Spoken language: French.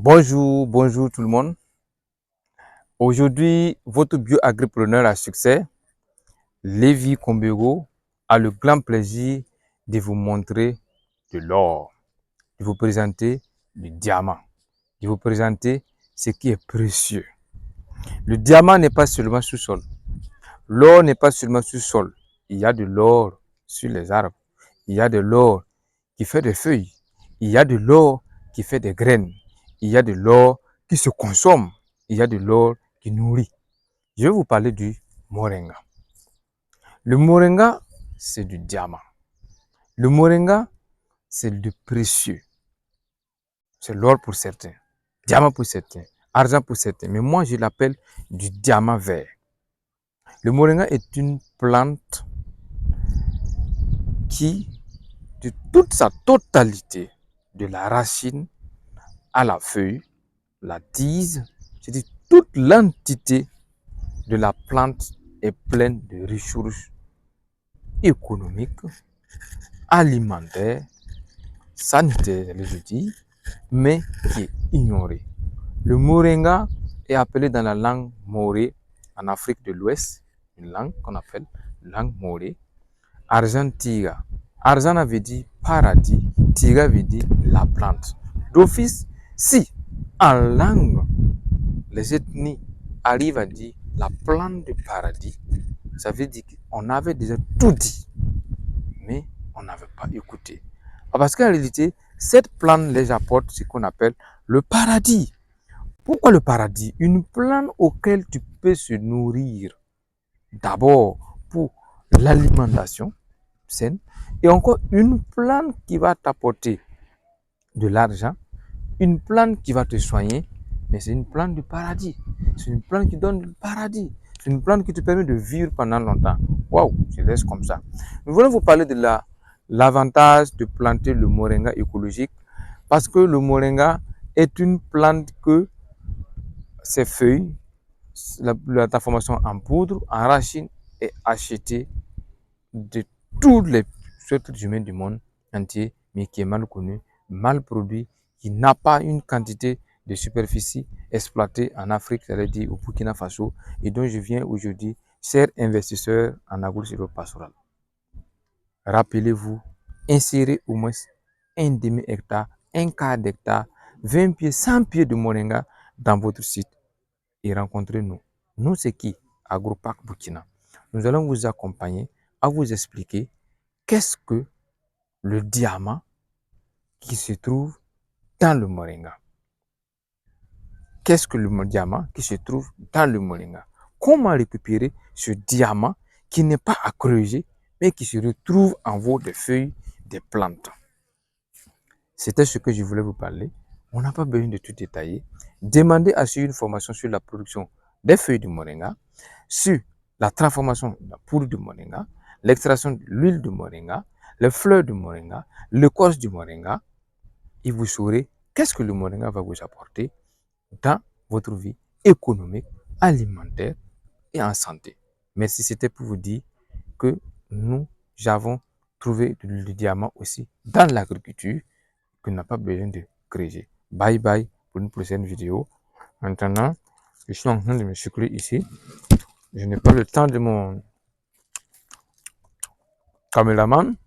Bonjour tout le monde. Aujourd'hui, votre bio-agripreneur à succès, Lévi Kombego, a le grand plaisir de vous montrer de l'or, de vous présenter le diamant, de vous présenter ce qui est précieux. Le diamant n'est pas seulement sous-sol. L'or n'est pas seulement sous-sol. Il y a de l'or sur les arbres. Il y a de l'or qui fait des feuilles. Il y a de l'or qui fait des graines. Il y a de l'or qui se consomme. Il y a de l'or qui nourrit. Je vais vous parler du moringa. Le moringa, c'est du diamant. Le moringa, c'est du précieux. C'est l'or pour certains, diamant pour certains, argent pour certains. Mais moi, je l'appelle du diamant vert. Le moringa est une plante qui, de toute sa totalité, de la racine à la feuille, la tige, c'est-à-dire toute l'entité de la plante est pleine de ressources économiques, alimentaires, sanitaires, je dis, mais qui est ignorée. Le moringa est appelé dans la langue morée en Afrique de l'Ouest, une langue qu'on appelle langue morée, argent tiga. Argent veut dire paradis, tiga veut dire la plante. D'office, si en langue, les ethnies arrivent à dire la plante du paradis, ça veut dire qu'on avait déjà tout dit, mais on n'avait pas écouté. Parce qu'en réalité, cette plante les apporte ce qu'on appelle le paradis. Pourquoi le paradis? Une plante auquel tu peux se nourrir d'abord pour l'alimentation saine et encore une plante qui va t'apporter de l'argent, une plante qui va te soigner, mais c'est une plante du paradis. C'est une plante qui donne du paradis. C'est une plante qui te permet de vivre pendant longtemps. Waouh, je laisse comme ça. Nous voulons vous parler de l'avantage de planter le moringa écologique parce que le moringa est une plante que ses feuilles, la transformation en poudre, en racine est achetée de tous les êtres humains du monde entier, mais qui est mal connu, mal produit, qui n'a pas une quantité de superficie exploitée en Afrique, c'est-à-dire au Burkina Faso, et dont je viens aujourd'hui, chers investisseurs en agro-silvopastorale. Rappelez-vous, insérez au moins un demi-hectare, un quart d'hectare, 20 pieds, 100 pieds de moringa dans votre site et rencontrez-nous. Nous, c'est qui? AgroPack Burkina. Nous allons vous accompagner à vous expliquer qu'est-ce que le diamant qui se trouve dans le moringa. Qu'est-ce que le diamant qui se trouve dans le moringa? Comment récupérer ce diamant qui n'est pas à creuser, mais qui se retrouve en haut des feuilles des plantes? C'était ce que je voulais vous parler. On n'a pas besoin de tout détailler. Demandez à suivre une formation sur la production des feuilles du moringa, sur la transformation de la poudre du moringa, l'extraction de l'huile du moringa, les fleurs du moringa, l'écorce du moringa, et vous saurez qu'est-ce que le moringa va vous apporter dans votre vie économique, alimentaire et en santé. Merci, c'était pour vous dire que nous avons trouvé le diamant aussi dans l'agriculture, qu'on n'a pas besoin de creuser. Bye bye pour une prochaine vidéo. Maintenant, je suis en train de me sucrer ici. Je n'ai pas le temps de mon caméraman.